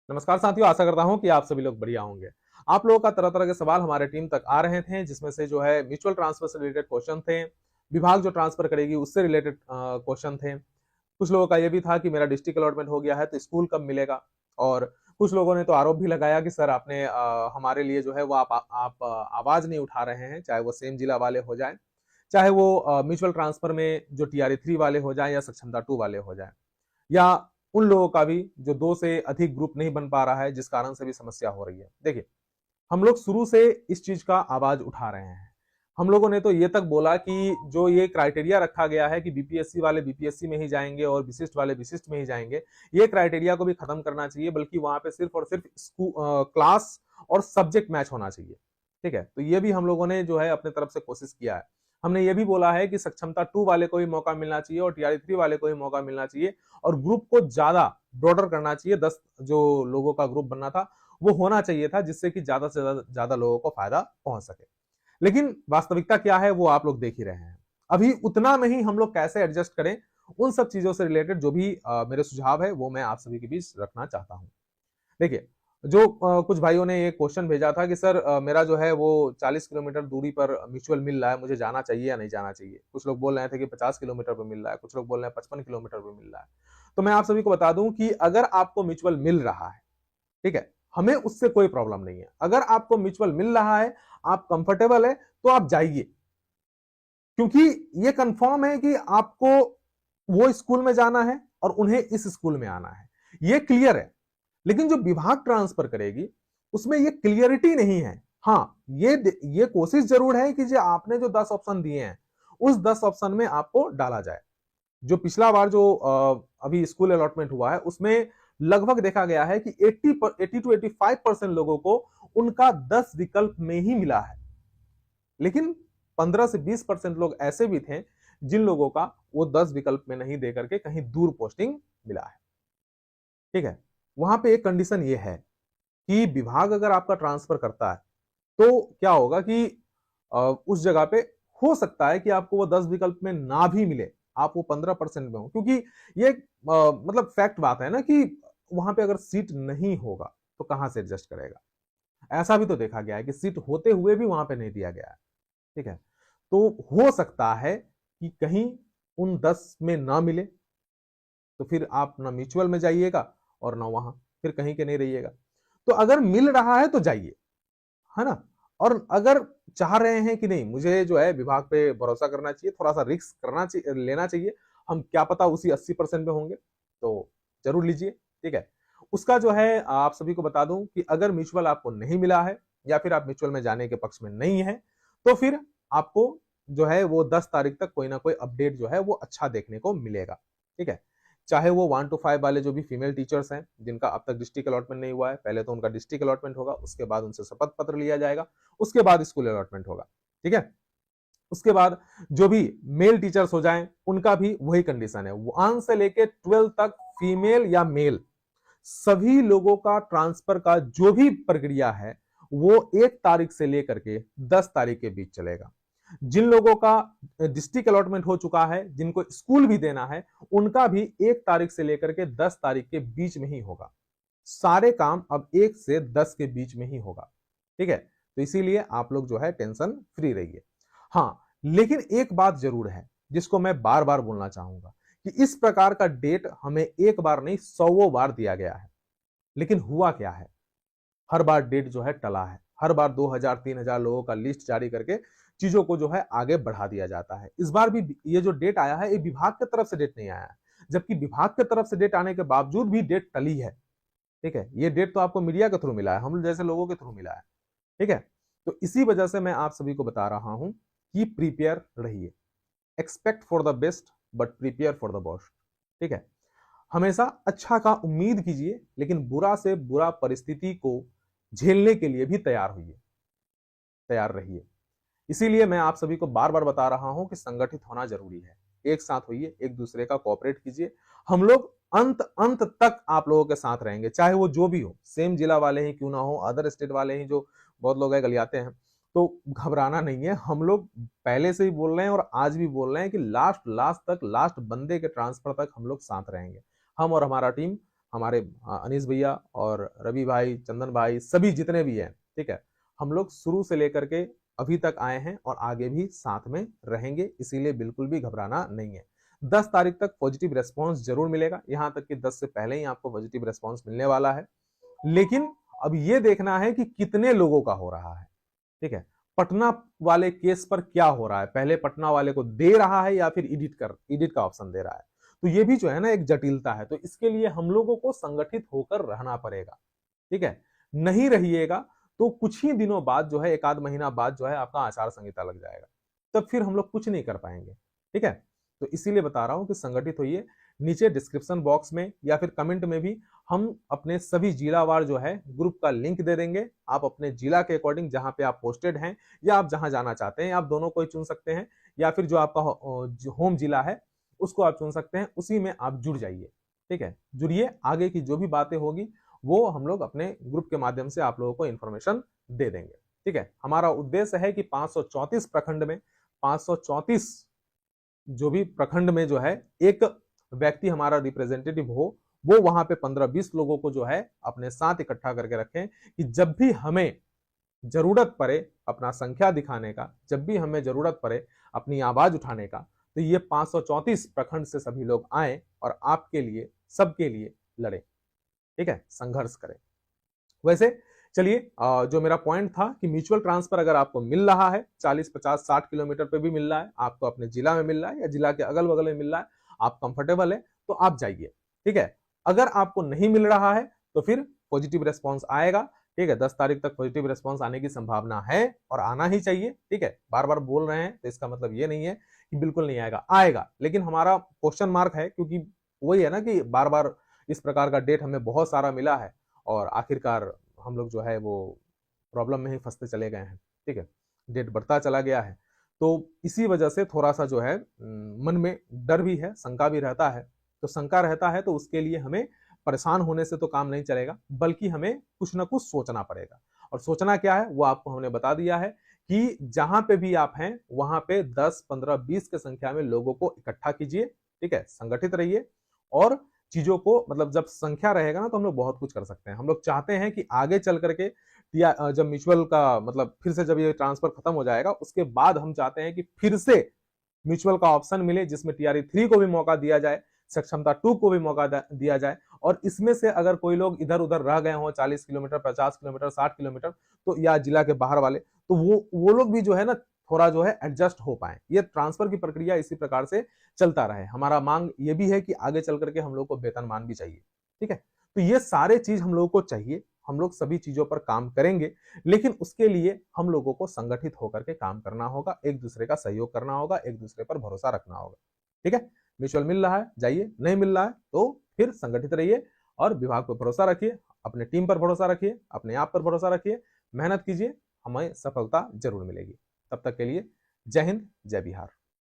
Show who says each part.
Speaker 1: नमस्कार साथियों, आशा करता हूं कि आप सभी लोग बढ़िया होंगे। आप लोगों का तरह तरह के सवाल हमारे टीम तक आ रहे थे, जिसमें से जो है म्यूचुअल ट्रांसफर से रिलेटेड क्वेश्चन थे, विभाग जो ट्रांसफर करेगी उससे रिलेटेड क्वेश्चन थे। कुछ लोगों का यह भी था कि मेरा डिस्ट्रिक्ट अलॉटमेंट हो गया है तो स्कूल कब मिलेगा। और कुछ लोगों ने तो आरोप भी लगाया कि सर आपने हमारे लिए जो है वो आप आवाज नहीं उठा रहे हैं, चाहे वो सेम जिला वाले हो जाए, चाहे वो म्यूचुअल ट्रांसफर में जो TRE 3 वाले हो जाए या सक्षमता 2 वाले हो जाए, या उन लोगों का भी जो 2 से अधिक ग्रुप नहीं बन पा रहा है, जिस कारण से भी समस्या हो रही है। देखिए, हम लोग शुरू से इस चीज का आवाज उठा रहे हैं। हम लोगों ने तो ये तक बोला कि जो ये क्राइटेरिया रखा गया है कि बीपीएससी वाले बीपीएससी में ही जाएंगे और विशिष्ट वाले विशिष्ट में ही जाएंगे, ये क्राइटेरिया को भी खत्म करना चाहिए, बल्कि वहां पे सिर्फ और सिर्फ क्लास और सब्जेक्ट मैच होना चाहिए। ठीक है, तो ये भी हम लोगों ने जो है अपने तरफ से कोशिश किया है। हमने ये भी बोला है कि सक्षमता 2 वाले को भी मौका मिलना चाहिए और TRE 3 वाले को भी मौका मिलना चाहिए, और ग्रुप को ज्यादा ब्रॉडर करना चाहिए। 10 जो लोगों का ग्रुप बनना था वो होना चाहिए था, जिससे कि ज्यादा से ज्यादा लोगों को फायदा पहुंच सके। लेकिन वास्तविकता क्या है वो आप लोग देख ही रहे हैं। अभी उतना में ही हम लोग कैसे एडजस्ट करें, उन सब चीजों से रिलेटेड जो भी मेरे सुझाव है वो मैं आप सभी के बीच रखना चाहता हूं। देखिए, जो कुछ भाइयों ने ये क्वेश्चन भेजा था कि सर मेरा जो है वो 40 किलोमीटर दूरी पर म्यूचुअल मिल रहा है, मुझे जाना चाहिए या नहीं जाना चाहिए। कुछ लोग बोल रहे थे कि 50 किलोमीटर पर मिल रहा है, कुछ लोग बोल रहे हैं 55 किलोमीटर पर मिल रहा है। तो मैं आप सभी को बता दूं कि अगर आपको म्यूचुअल मिल रहा है, ठीक है, हमें उससे कोई प्रॉब्लम नहीं है। अगर आपको म्यूचुअल मिल रहा है, आप कंफर्टेबल है, तो आप जाइए, क्योंकि ये कंफर्म है कि आपको वो स्कूल में जाना है और उन्हें इस स्कूल में आना है, ये क्लियर है। लेकिन जो विभाग ट्रांसफर करेगी उसमें ये क्लियरिटी नहीं है। हाँ, ये कोशिश जरूर है कि जो आपने जो 10 ऑप्शन दिए हैं उस 10 ऑप्शन में आपको डाला जाए। जो पिछला बार जो अभी स्कूल अलॉटमेंट हुआ है उसमें लगभग देखा गया है कि 80 to 85% लोगों को उनका 10 विकल्प में ही मिला है। लेकिन 15 से 20% लोग ऐसे भी थे जिन लोगों का वो 10 विकल्प में नहीं देकर के कहीं दूर पोस्टिंग मिला है। ठीक है, वहां पे एक कंडीशन ये है कि विभाग अगर आपका ट्रांसफर करता है तो क्या होगा कि उस जगह पे हो सकता है कि आपको वो 10 विकल्प में ना भी मिले, आप वो 15% में हो, क्योंकि ये मतलब फैक्ट बात है ना कि वहां पे अगर सीट नहीं होगा तो कहां से एडजस्ट करेगा। ऐसा भी तो देखा गया है कि सीट होते हुए भी वहां पे नहीं दिया गया है। ठीक है, तो हो सकता है कि कहीं उन 10 में ना मिले, तो फिर आप ना म्यूचुअल में जाइएगा और ना वहां, फिर कहीं के नहीं रहिएगा। तो अगर मिल रहा है तो जाइए, है ना। और अगर चाह रहे हैं कि नहीं, मुझे जो है विभाग पे भरोसा करना चाहिए, थोड़ा सा रिस्क करना चाहिए, लेना चाहिए, हम क्या पता उसी 80% में होंगे, तो जरूर लीजिए। ठीक है, उसका जो है आप सभी को बता दूं कि अगर म्यूचुअल आपको नहीं मिला है या फिर आप म्यूचुअल में जाने के पक्ष में नहीं है, तो फिर आपको जो है वो 10 तारीख तक कोई ना कोई अपडेट जो है वो अच्छा देखने को मिलेगा। ठीक है, चाहे वो 1 to 5 वाले जो भी फीमेल टीचर्स हैं जिनका अब तक डिस्ट्रिक्ट अलॉटमेंट नहीं हुआ है, पहले तो उनका डिस्ट्रिक्ट अलॉटमेंट होगा, उसके बाद उनसे शपथ पत्र लिया जाएगा, उसके बाद स्कूल अलॉटमेंट होगा। ठीक है, उसके बाद जो भी मेल टीचर्स हो जाएं उनका भी वही कंडीशन है, 1 से लेके 12 तक फीमेल या मेल सभी लोगों का ट्रांसफर का जो भी प्रक्रिया है वो 1 तारीख से लेकर के 10 तारीख के बीच चलेगा। जिन लोगों का डिस्ट्रिक्ट अलॉटमेंट हो चुका है, जिनको स्कूल भी देना है, उनका भी 1 तारीख से लेकर के 10 तारीख के बीच में ही होगा। सारे काम अब 1 से 10 के बीच में ही होगा। ठीक है, तो इसीलिए आप लोग जो है टेंशन फ्री रहिए। हाँ, लेकिन एक बात जरूर है जिसको मैं बार बार बोलना चाहूंगा कि इस प्रकार का डेट हमें एक बार नहीं 100 बार दिया गया है, लेकिन हुआ क्या है, हर बार डेट जो है टला है। हर बार 2000-3000 लोगों का लिस्ट जारी करके चीजों को जो है आगे बढ़ा दिया जाता है। इस बार भी ये जो डेट आया है ये विभाग की तरफ से डेट नहीं आया है, जबकि विभाग की तरफ से डेट आने के बावजूद भी डेट टली है। ठीक है, ये डेट तो आपको मीडिया के थ्रू मिला है, हम जैसे लोगों के थ्रू मिला है। ठीक है, तो इसी वजह से मैं आप सभी को बता रहा हूं कि प्रिपेयर रहिए, expect for the best but prepare for the worst. ठीक है, हमेशा अच्छा का उम्मीद कीजिए, लेकिन बुरा से बुरा परिस्थिति को झेलने के लिए भी तैयार होइए, तैयार रहिए। इसीलिए मैं आप सभी को बार बार बता रहा हूं कि संगठित होना जरूरी है। एक साथ होइए, एक दूसरे का कोऑपरेट कीजिए। हम लोग अंत अंत तक आप लोगों के साथ रहेंगे, चाहे वो जो भी हो, सेम जिला वाले ही क्यों ना हो, अदर स्टेट वाले ही जो बहुत लोग हैं गलियाते हैं, तो घबराना नहीं है। हम लोग पहले से ही बोल रहे हैं और आज भी बोल रहे हैं कि लास्ट लास्ट तक, लास्ट बंदे के ट्रांसफर तक हम लोग साथ रहेंगे, हम और हमारा टीम हमारे अनीस भैया और रवि भाई, चंदन भाई, सभी जितने भी हैं, ठीक है, हम लोग शुरू से लेकर के अभी तक आए हैं और आगे भी साथ में रहेंगे, इसीलिए बिल्कुल भी घबराना नहीं है। 10 तारीख तक पॉजिटिव रेस्पॉन्स जरूर मिलेगा, यहां तक कि 10 से पहले ही आपको पॉजिटिव रेस्पॉन्स मिलने वाला है। लेकिन अब ये देखना है कि कितने लोगों का हो रहा है, ठीक है। पटना वाले केस पर क्या हो रहा है, पहले पटना वाले को दे रहा है या फिर एडिट का ऑप्शन दे रहा है, तो ये भी जो है ना एक जटिलता है। तो इसके लिए हम लोगों को संगठित होकर रहना पड़ेगा, ठीक है। नहीं रहिएगा तो कुछ ही दिनों बाद जो है, एक आध महीना बाद जो है आपका आचार संहिता लग जाएगा, तब फिर हम लोग कुछ नहीं कर पाएंगे, ठीक है। तो इसीलिए बता रहा हूं कि संगठित होइए। नीचे डिस्क्रिप्शन बॉक्स में या फिर कमेंट में भी हम अपने सभी जिलावार जो है ग्रुप का लिंक दे देंगे। आप अपने जिला के अकॉर्डिंग जहां पे आप पोस्टेड हैं या आप जहां जाना चाहते हैं, आप दोनों को ही चुन सकते हैं, या फिर जो आपका होम जिला है उसको आप चुन सकते हैं, उसी में आप जुड़ जाइए, ठीक है। जुड़िए, आगे की जो भी बातें होगी वो हम लोग अपने ग्रुप के माध्यम से आप लोगों को इंफॉर्मेशन दे देंगे, ठीक है। हमारा उद्देश्य है कि 534 प्रखंड में 534 जो भी प्रखंड में जो है एक व्यक्ति हमारा रिप्रेजेंटेटिव हो, वो वहां पे 15-20 लोगों को जो है अपने साथ इकट्ठा करके रखें कि जब भी हमें जरूरत पड़े अपना संख्या दिखाने का, जब भी हमें जरूरत पड़े अपनी आवाज उठाने का, तो ये 534 प्रखंड से सभी लोग आए और आपके लिए, सबके लिए लड़े, ठीक है, संघर्ष करें। वैसे चलिए, जो मेरा पॉइंट था कि म्यूचुअल ट्रांसफर अगर आपको मिल रहा है 40, 50, 60 किलोमीटर पे भी मिल रहा है, आपको अपने जिला में मिल रहा है या जिला के अगल बगल में मिल रहा है, आप कंफर्टेबल है तो आप जाइए, ठीक है। अगर आपको नहीं मिल रहा है तो फिर पॉजिटिव रेस्पॉन्स आएगा, ठीक है। 10 तारीख तक पॉजिटिव रेस्पॉन्स आने की संभावना है और आना ही चाहिए, ठीक है। बार बार बोल रहे हैं तो इसका मतलब ये नहीं है कि बिल्कुल नहीं आएगा, आएगा, लेकिन हमारा क्वेश्चन मार्क है, क्योंकि वही है ना कि बार बार इस प्रकार का डेट हमें बहुत सारा मिला है और आखिरकार हम लोग जो है वो प्रॉब्लम में ही फंसते चले गए हैं, ठीक है। डेट बढ़ता चला गया है, तो इसी वजह से थोड़ा सा जो है मन में डर भी है, शंका भी रहता है। तो शंका रहता है तो उसके लिए हमें परेशान होने से तो काम नहीं चलेगा, बल्कि हमें कुछ ना कुछ सोचना पड़ेगा। और सोचना क्या है वो आपको हमने बता दिया है कि जहां पे भी आप हैं वहां पे 10, 15, 20 की संख्या में लोगों को इकट्ठा कीजिए, ठीक है, संगठित रहिए। और चीजों को, मतलब जब संख्या रहेगा ना तो हम लोग बहुत कुछ कर सकते हैं। हम लोग चाहते हैं कि आगे चल करके जब म्यूचुअल का मतलब फिर से जब ये ट्रांसफर खत्म हो जाएगा उसके बाद हम चाहते हैं कि फिर से म्यूचुअल का ऑप्शन मिले, जिसमें टीआरई 3 को भी मौका दिया जाए, सक्षमता 2 को भी मौका दिया जाए। और इसमें से अगर कोई लोग इधर उधर रह गए हों 40 किलोमीटर, 50 किलोमीटर, 60 किलोमीटर, तो या जिला के बाहर वाले, तो वो लोग भी जो है ना थोड़ा जो है एडजस्ट हो पाए। ये ट्रांसफर की प्रक्रिया इसी प्रकार से चलता रहे। हमारा मांग ये भी है कि आगे चल करके हम लोग को वेतनमान भी चाहिए, ठीक है। तो ये सारे चीज हम लोगों को चाहिए, हम लोग सभी चीजों पर काम करेंगे, लेकिन उसके लिए हम लोगों को संगठित होकर के काम करना होगा, एक दूसरे का सहयोग करना होगा, एक दूसरे पर भरोसा रखना होगा, ठीक है। म्यूचुअल मिल रहा है जाइए, नहीं मिल रहा है तो फिर संगठित रहिए और विभाग पर भरोसा रखिए, अपने टीम पर भरोसा रखिए, अपने आप पर भरोसा रखिए, मेहनत कीजिए, हमें सफलता जरूर मिलेगी। तब तक के लिए जय हिंद, जय बिहार।